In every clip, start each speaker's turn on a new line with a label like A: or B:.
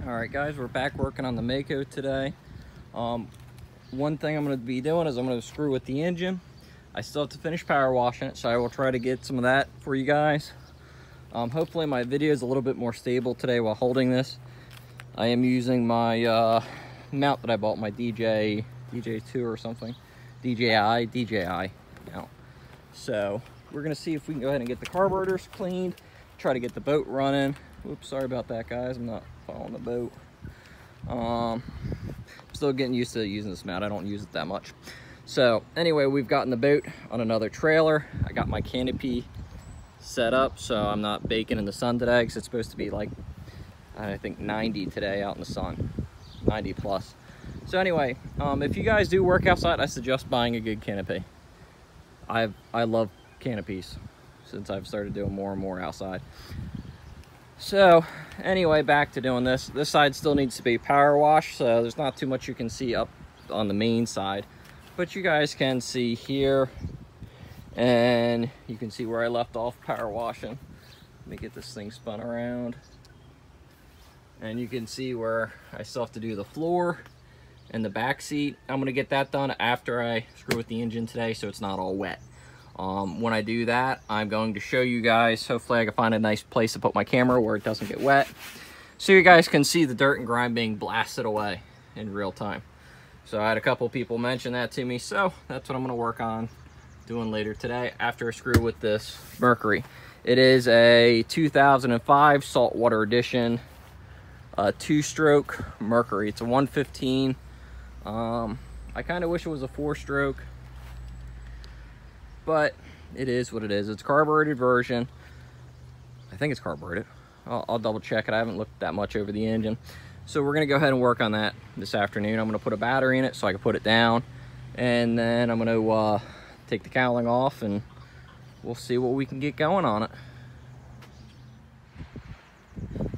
A: All right, guys, we're back working on the Mako today. One thing I'm going to be doing is I'm going to screw with the engine. I still have to finish power washing it, so I will try to get some of that for you guys. Hopefully my video is a little bit more stable today while holding this. I am using my mount that I bought, my DJ2 or something. DJI mount. So we're going to see if we can go ahead and get the carburetors cleaned, try to get the boat running. Whoops, sorry about that, guys. I'm not following the boat. Still getting used to using this mount. I don't use it that much. So anyway, we've gotten the boat on another trailer. I got my canopy set up so I'm not baking in the sun today, because it's supposed to be like, I think 90 today out in the sun, 90 plus. So anyway, if you guys do work outside, I suggest buying a good canopy. I love canopies since I've started doing more and more outside. So anyway, back to doing this. This side still needs to be power washed, so there's not too much you can see up on the main side, but you guys can see here, and you can see where I left off power washing. Let me get this thing spun around, and you can see where I still have to do the floor and the back seat. I'm gonna get that done after I screw with the engine today, so it's not all wet. When I do that, I'm going to show you guys. Hopefully I can find a nice place to put my camera where it doesn't get wet, so you guys can see the dirt and grime being blasted away in real time. So I had a couple people mention that to me, so that's what I'm going to work on doing later today after I screw with this Mercury. It is a 2005 saltwater edition, 2-stroke Mercury. It's a 115. I kind of wish it was a 4-stroke, but it is what it is. It's a carbureted version. I think it's carbureted. I'll double check it. I haven't looked that much over the engine. So we're gonna go ahead and work on that this afternoon. I'm gonna put a battery in it so I can put it down, and then I'm gonna take the cowling off, and we'll see what we can get going on it.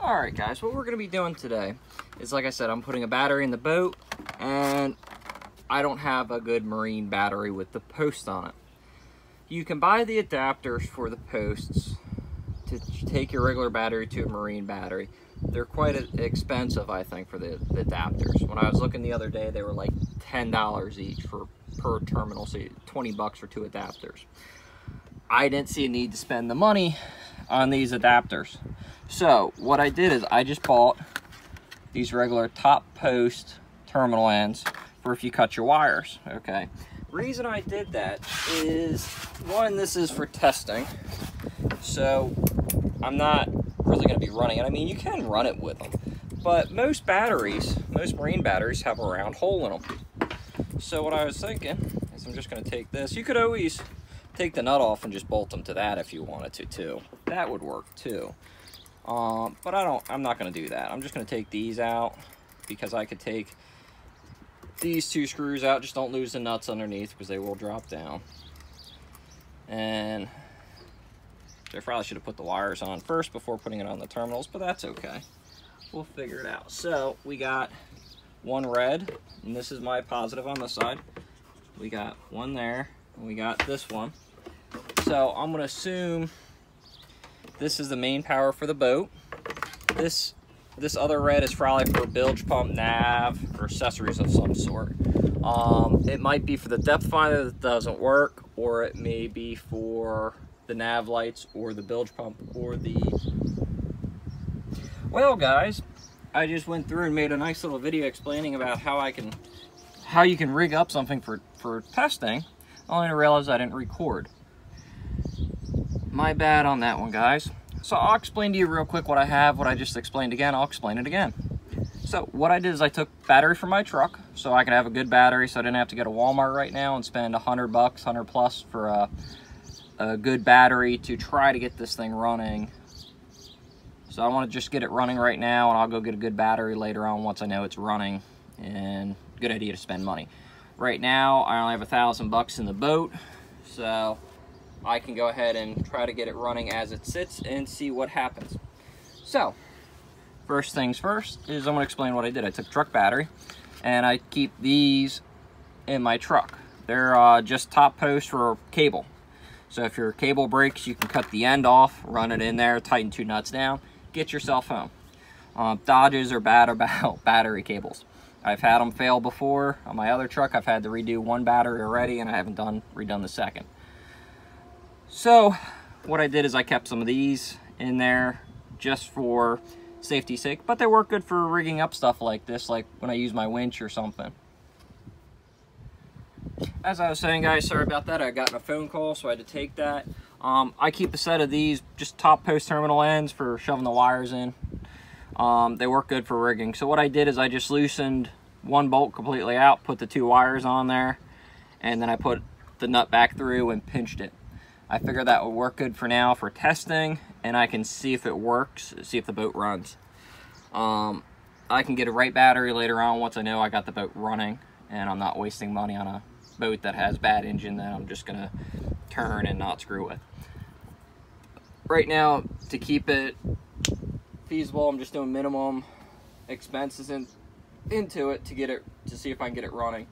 A: All right, guys, what we're gonna be doing today is, like I said, I'm putting a battery in the boat, and I don't have a good marine battery with the post on it. You can buy the adapters for the posts to take your regular battery to a marine battery. They're quite expensive, I think, for the adapters. When I was looking the other day, they were like $10 each per terminal, so 20 bucks for 2 adapters. I didn't see a need to spend the money on these adapters. So what I did is I just bought these regular top post terminal ends for if you cut your wires, okay? Reason I did that is, one, this is for testing, so I'm not really going to be running it. I mean, you can run it with them, but most marine batteries have a round hole in them. So what I was thinking is I'm just going to take this. You could always take the nut off and just bolt them to that if you wanted to too. That would work too. But I'm not going to do that. I'm just going to take these out, because I could take these 2 screws out. Just don't lose the nuts underneath, because they will drop down. And I probably should have put the wires on first before putting it on the terminals, but that's okay. We'll figure it out. So we got one red, and this is my positive on this side. We got one there, and we got this one. So I'm gonna assume this is the main power for the boat. This other red is probably for bilge pump, nav, or accessories of some sort. It might be for the depth finder that doesn't work, or it may be for the nav lights, or the bilge pump, or the... Well, guys, I just went through and made a nice little video explaining about how you can rig up something for testing, only to realize I didn't record. My bad on that one, guys. So I'll explain to you real quick what I have, what I just explained again. I'll explain it again. So what I did is I took battery from my truck so I could have a good battery, so I didn't have to go to Walmart right now and spend $100, 100 plus for a good battery to try to get this thing running. So I want to just get it running right now, and I'll go get a good battery later on once I know it's running, and good idea to spend money. Right now I only have $1,000 in the boat, so I can go ahead and try to get it running as it sits and see what happens. So first things first is I'm going to explain what I did. I took truck battery, and I keep these in my truck. They're just top post for cable. So if your cable breaks, you can cut the end off, run it in there, tighten 2 nuts down, get yourself home. Dodges are bad about battery cables. I've had them fail before. On my other truck, I've had to redo one battery already, and I haven't redone the second. So what I did is I kept some of these in there just for safety's sake, but they work good for rigging up stuff like this, like when I use my winch or something. As I was saying, guys, sorry about that. I got in a phone call, so I had to take that. I keep a set of these, just top post terminal ends for shoving the wires in. They work good for rigging. So what I did is I just loosened one bolt completely out, put the 2 wires on there, and then I put the nut back through and pinched it. I figured that would work good for now for testing, and I can see if it works, see if the boat runs. I can get a right battery later on once I know I got the boat running and I'm not wasting money on a boat that has bad engine that I'm just gonna turn and not screw with. Right now, to keep it feasible, I'm just doing minimum expenses into it to see if I can get it running.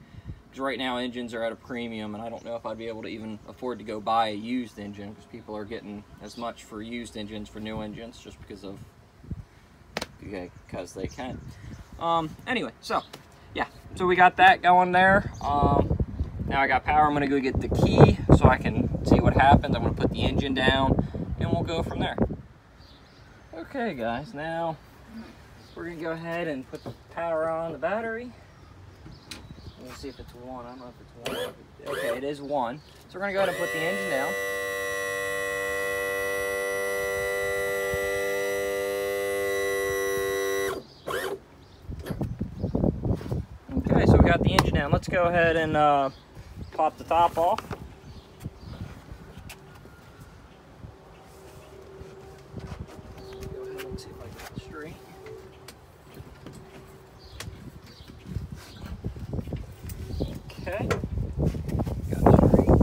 A: Because right now engines are at a premium, and I don't know if I'd be able to even afford to go buy a used engine, because people are getting as much for used engines for new engines just because they can. Anyway, so yeah, so we got that going there. Now I got power. I'm gonna go get the key so I can see what happens. I'm gonna put the engine down and we'll go from there. Okay guys, now we're gonna go ahead and put the power on the battery. We'll see if it's 1. I don't know if it's 1. Okay, it is 1. So we're gonna go ahead and put the engine down. Okay, so we got the engine down. Let's go ahead and pop the top off. Go ahead and see if I get it straight. Okay. Got it straight.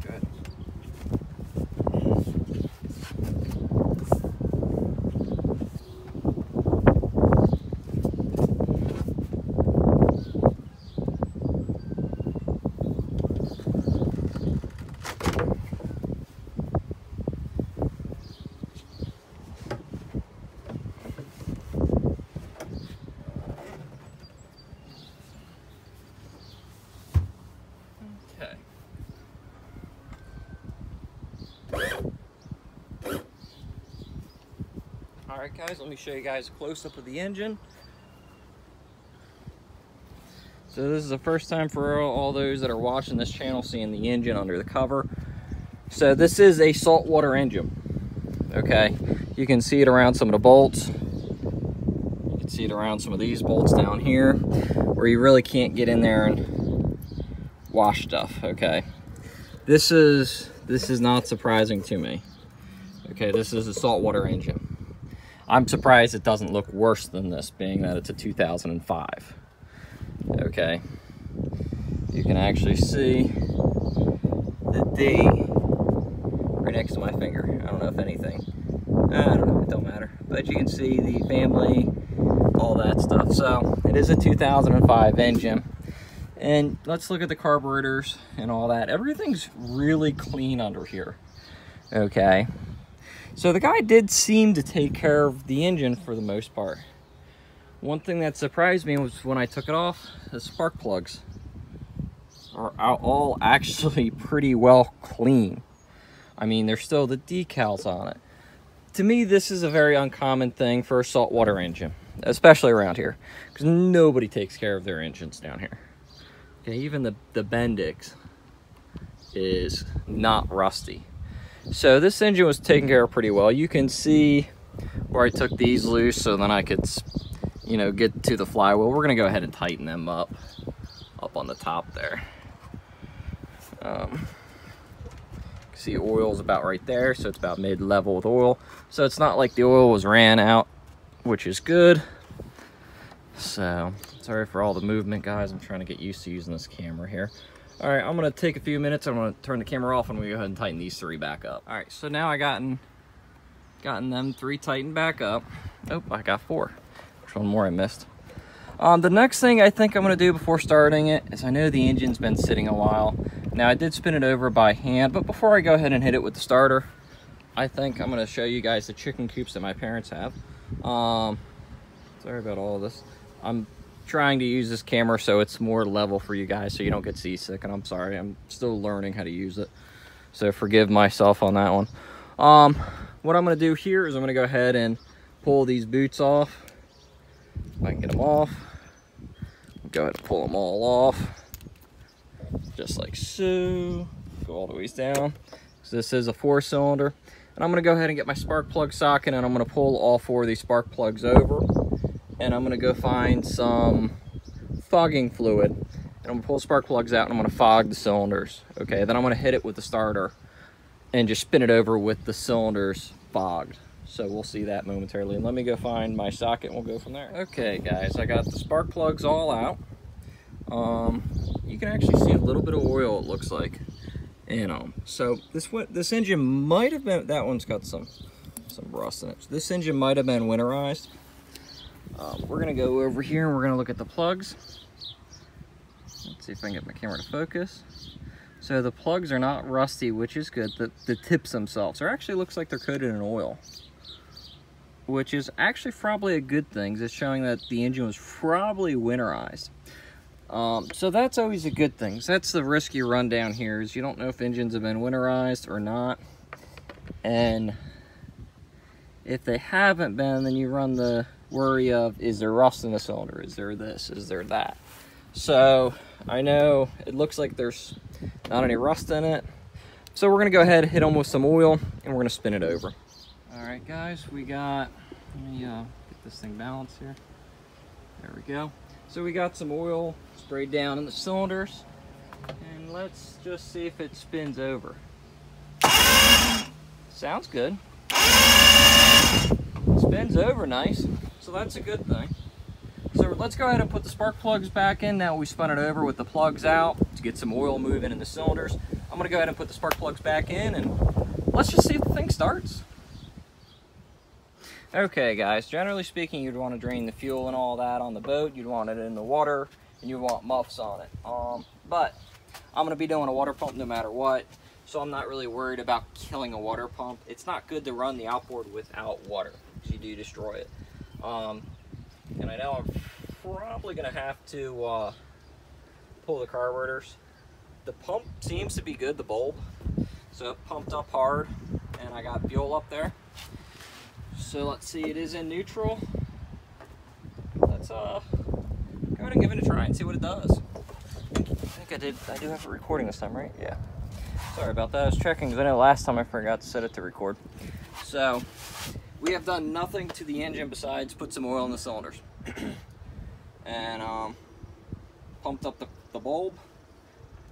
A: Good. Alright guys, let me show you guys a close-up of the engine. So this is the first time for all those that are watching this channel seeing the engine under the cover. So this is a saltwater engine. Okay, you can see it around some of the bolts. You can see it around some of these bolts down here where you really can't get in there and wash stuff. Okay, this is not surprising to me. Okay, this is a saltwater engine. I'm surprised it doesn't look worse than this, being that it's a 2005. Okay, you can actually see the D right next to my finger. I don't know if anything, I don't know, it don't matter. But you can see the family, all that stuff. So it is a 2005 engine. And let's look at the carburetors and all that. Everything's really clean under here. Okay. So the guy did seem to take care of the engine for the most part. One thing that surprised me was when I took it off, the spark plugs are all actually pretty well clean. I mean, there's still the decals on it. To me, this is a very uncommon thing for a saltwater engine, especially around here, because nobody takes care of their engines down here. Okay, even the Bendix is not rusty. So this engine was taken care of pretty well. You can see where I took these loose so then I could, you know, get to the flywheel. We're gonna go ahead and tighten them up on the top there. See, oil's about right there, so it's about mid-level with oil. So it's not like the oil was ran out, which is good. So sorry for all the movement, guys. I'm trying to get used to using this camera here. All right, I'm gonna take a few minutes. I'm gonna turn the camera off and we go ahead and tighten these 3 back up. All right, so now I gotten them 3 tightened back up. Oh, I got 4. There's one more I missed. The next thing I think I'm gonna do before starting it is, I know the engine's been sitting a while. Now, I did spin it over by hand, but before I go ahead and hit it with the starter, I think I'm going to show you guys the chicken coops that my parents have. Sorry about all of this. I'm trying to use this camera so it's more level for you guys so you don't get seasick, and I'm sorry, I'm still learning how to use it. So forgive myself on that one. What I'm going to do here is I'm going to go ahead and pull these boots off. If I can get them off. Go ahead and pull them all off. Just like so. Go all the way down. So this is a 4-cylinder. And I'm going to go ahead and get my spark plug socket, and I'm going to pull all 4 of these spark plugs over. And I'm going to go find some fogging fluid. And I'm going to pull the spark plugs out, and I'm going to fog the cylinders. Okay, then I'm going to hit it with the starter and just spin it over with the cylinders fogged. So we'll see that momentarily. And let me go find my socket and we'll go from there. Okay, guys, I got the spark plugs all out. You can actually see a little bit of oil, it looks like, in them. So this engine might have been, that one's got some rust in it. So this engine might have been winterized. We're gonna go over here and we're gonna look at the plugs. Let's see if I can get my camera to focus. So the plugs are not rusty, which is good. The tips themselves are actually, looks like they're coated in oil, which is actually probably a good thing. It's showing that the engine was probably winterized. So that's always a good thing. So that's the risk you run down here, is you don't know if engines have been winterized or not. And if they haven't been, then you run the worry of, is there rust in the cylinder? Is there this? Is there that? So I know it looks like there's not any rust in it. So we're gonna go ahead, hit them with some oil, and we're gonna spin it over. All right, guys, we got, let me get this thing balanced here. There we go. So we got some oil sprayed down in the cylinders, and let's just see if it spins over. Sounds good. Spins over nice, so that's a good thing. So let's go ahead and put the spark plugs back in. Now we spun it over with the plugs out to get some oil moving in the cylinders. I'm gonna go ahead and put the spark plugs back in, and let's just see if the thing starts. Okay, guys, generally speaking, you'd want to drain the fuel and all that on the boat. You'd want it in the water, and you want muffs on it. But I'm going to be doing a water pump no matter what, so I'm not really worried about killing a water pump. It's not good to run the outboard without water, because you do destroy it. And I know I'm probably going to have to pull the carburetors. The pump seems to be good, the bulb. So it pumped up hard, and I got fuel up there. So let's see, it is in neutral. Let's go ahead and give it a try and see what it does. I think I do have it recording this time, right? Yeah. Sorry about that, I was checking because I know last time I forgot to set it to record. So, we have done nothing to the engine besides put some oil in the cylinders. And pumped up the bulb.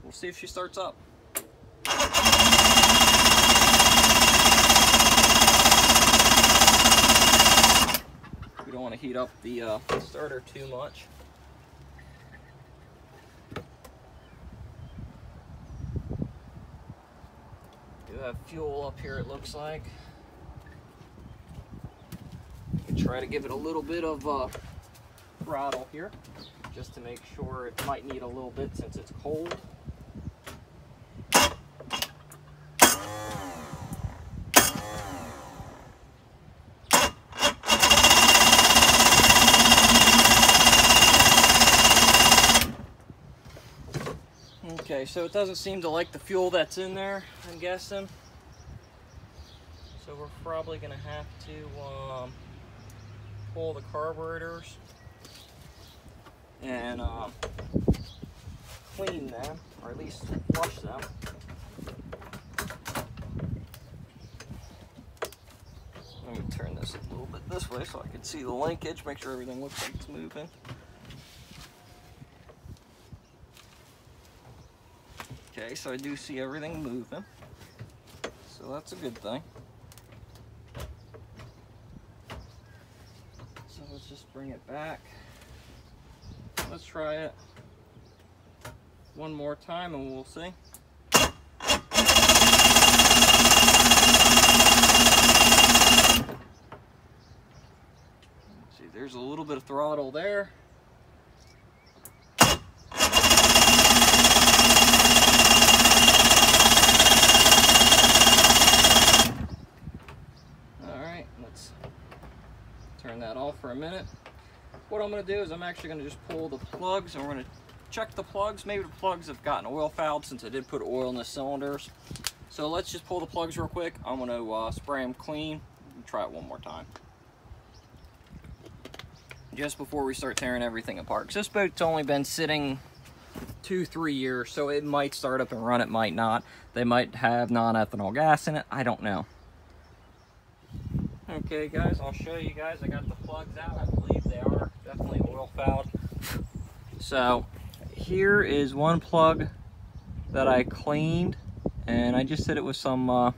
A: We'll see if she starts up. We don't want to heat up the starter too much. Do have fuel up here, it looks like. You can try to give it a little bit of throttle here, just to make sure. It might need a little bit since it's cold. Okay, so it doesn't seem to like the fuel that's in there, I'm guessing. So we're probably going to have to pull the carburetors and clean them, or at least flush them. Let me turn this a little bit this way so I can see the linkage, make sure everything looks like it's moving. Okay, so I do see everything moving, so that's a good thing. So let's just bring it back. Let's try it one more time and we'll see. Let's see, there's a little bit of throttle there. a minute. What I'm going to do is I'm actually going to just pull the plugs, and we're going to check the plugs. Maybe the plugs have gotten oil fouled since I did put oil in the cylinders. So let's just pull the plugs real quick. I'm going to spray them clean and try it one more time, just before we start tearing everything apart. Because this boat's only been sitting 2-3 years, so it might start up and run, it might not. They might have non-ethanol gas in it, I don't know. Okay guys, I'll show you guys. I got the plugs out. I believe they are definitely oil fouled. So here is one plug that I cleaned, and I just hit it with some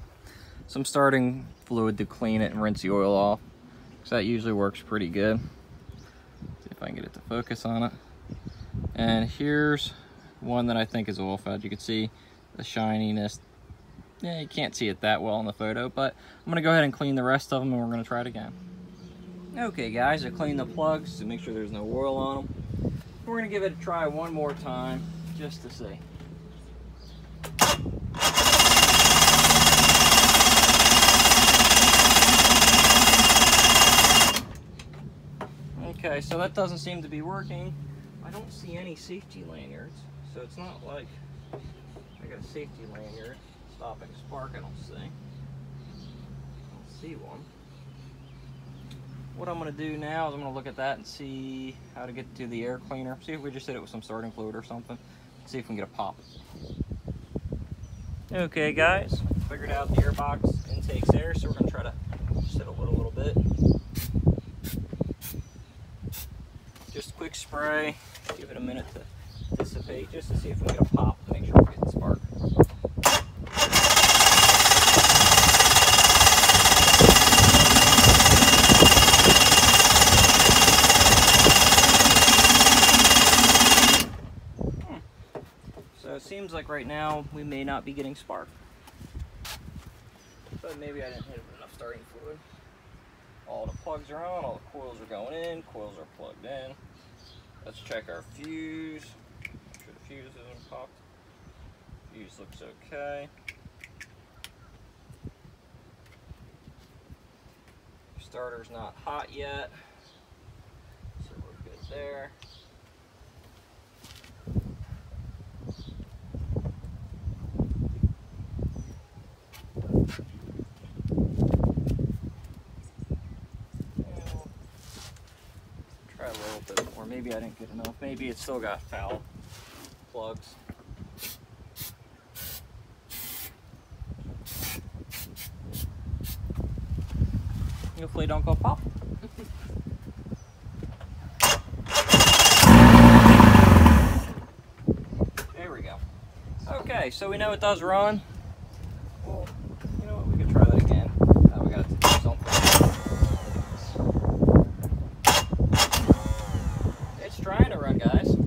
A: starting fluid to clean it and rinse the oil off, so that usually works pretty good. See if I can get it to focus on it. And here's one that I think is oil fouled. You can see the shininess. Yeah, you can't see it that well in the photo, but I'm gonna go ahead and clean the rest of them, and we're gonna try it again. Okay guys, I cleaned the plugs to make sure there's no oil on them. We're gonna give it a try one more time, just to see. Okay, so that doesn't seem to be working. I don't see any safety lanyards, so it's not like I got a safety lanyard stopping spark. I don't see one. What I'm going to do now is I'm going to look at that and see how to get to the air cleaner. See if we just hit it with some starting fluid or something. See if we can get a pop. Okay guys, figured out the airbox intakes air, so we're going to try to just hit a little bit. Just a quick spray, give it a minute to dissipate, just to see if we get a pop, to make sure we're getting spark. So it seems like right now we may not be getting spark, but maybe I didn't hit it with enough starting fluid. All the plugs are on, all the coils are going in, coils are plugged in. Let's check our fuse. Make sure the fuse isn't popped. Fuse looks okay. Starter's not hot yet, so we're good there. Or maybe I didn't get enough. Maybe it's still got foul plugs. Hopefully don't go pop. There we go. Okay, so we know it does run. Well, you know what? We could try that again. Now we got to do something. Trying to run, guys. So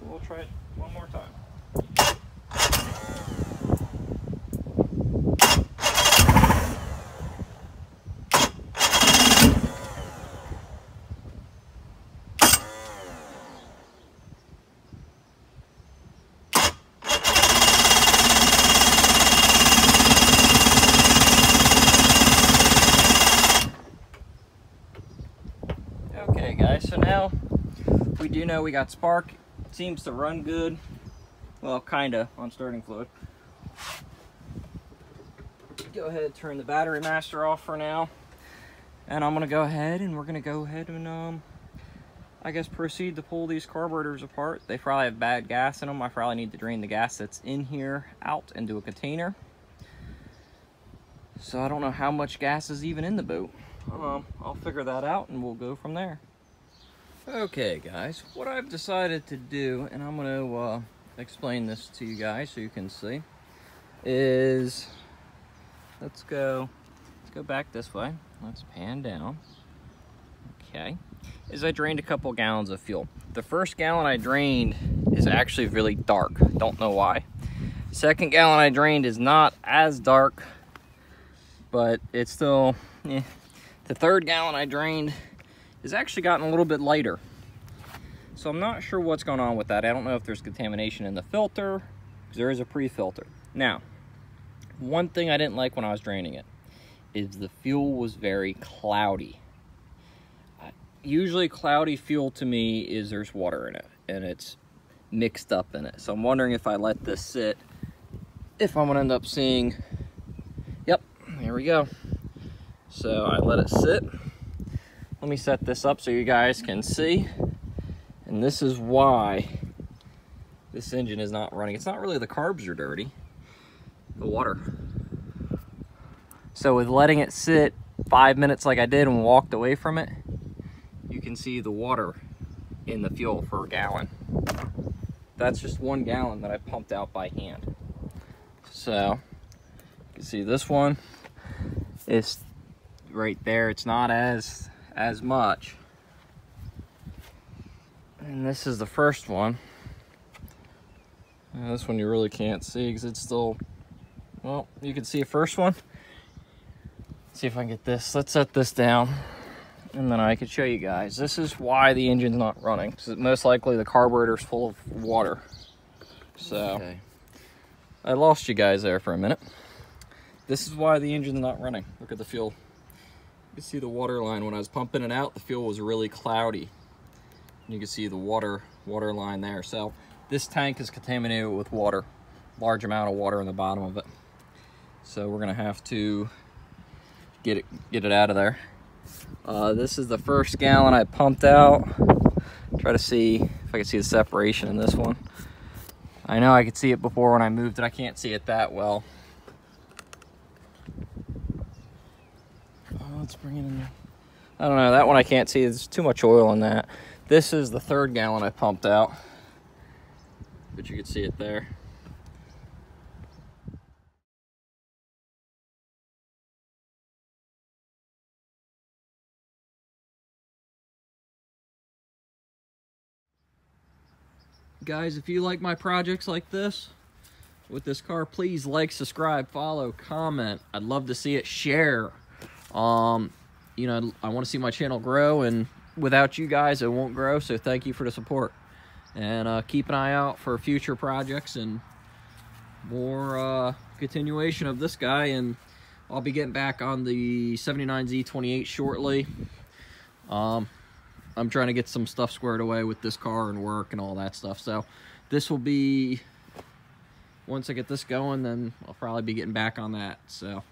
A: we'll try it one more time. Okay guys, so now we do know we got spark. It seems to run good. Well, kinda on starting fluid. Go ahead and turn the battery master off for now. And I'm gonna go ahead and we're gonna go ahead and I guess proceed to pull these carburetors apart. They probably have bad gas in them. I probably need to drain the gas that's in here out into a container. So I don't know how much gas is even in the boat. I'll figure that out and we'll go from there. Okay guys, what I've decided to do, and I'm going to explain this to you guys so you can see, is let's go back this way. Let's pan down. Okay, is I drained a couple gallons of fuel. The first gallon I drained is actually really dark. Don't know why. Second gallon I drained is not as dark, but it's still, eh. The third gallon I drained has actually gotten a little bit lighter. So I'm not sure what's going on with that. I don't know if there's contamination in the filter, because there is a pre-filter. Now, one thing I didn't like when I was draining it is the fuel was very cloudy. Usually cloudy fuel to me is there's water in it and it's mixed up in it. So I'm wondering if I let this sit, if I'm gonna end up seeing, yep, here we go. So I let it sit. Let me set this up so you guys can see. And this is why this engine is not running. It's not really the carbs are dirty, the water. So with letting it sit 5 minutes like I did and walked away from it, you can see the water in the fuel for a gallon. That's just 1 gallon that I pumped out by hand. So you can see this one is right there. It's not as much. And this is the first one. And this one you really can't see because it's still, well, you can see the first one. Let's see if I can get this. Let's set this down and then I can show you guys. This is why the engine's not running. Because most likely the carburetor's full of water. So, okay. I lost you guys there for a minute. This is why the engine's not running. Look at the fuel. You can see the water line. When I was pumping it out, the fuel was really cloudy. You can see the water line there. So this tank is contaminated with water, large amount of water in the bottom of it. So we're gonna have to get it out of there. This is the first gallon I pumped out. Try to see if I can see the separation in this one. I know I could see it before when I moved it. I can't see it that well. Let's bring it in there. I don't know, that one I can't see. There's too much oil in that. This is the 3rd gallon I pumped out, but you can see it there. Guys, if you like my projects like this, with this car, please like, subscribe, follow, comment. I'd love to see it. Share. You know, I want to see my channel grow, and without you guys, it won't grow. So thank you for the support, and keep an eye out for future projects and more continuation of this guy. And I'll be getting back on the 79Z28 shortly. I'm trying to get some stuff squared away with this car and work and all that stuff. So this will be, once I get this going, then I'll probably be getting back on that. So